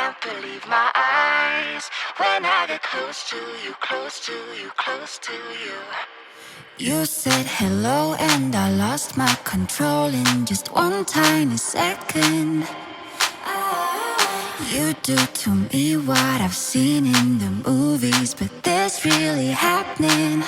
can't believe my eyes when I get close to you, close to you, close to you. You said hello and I lost my control in just one tiny second. You do to me what I've seen in the movies, but this really happening.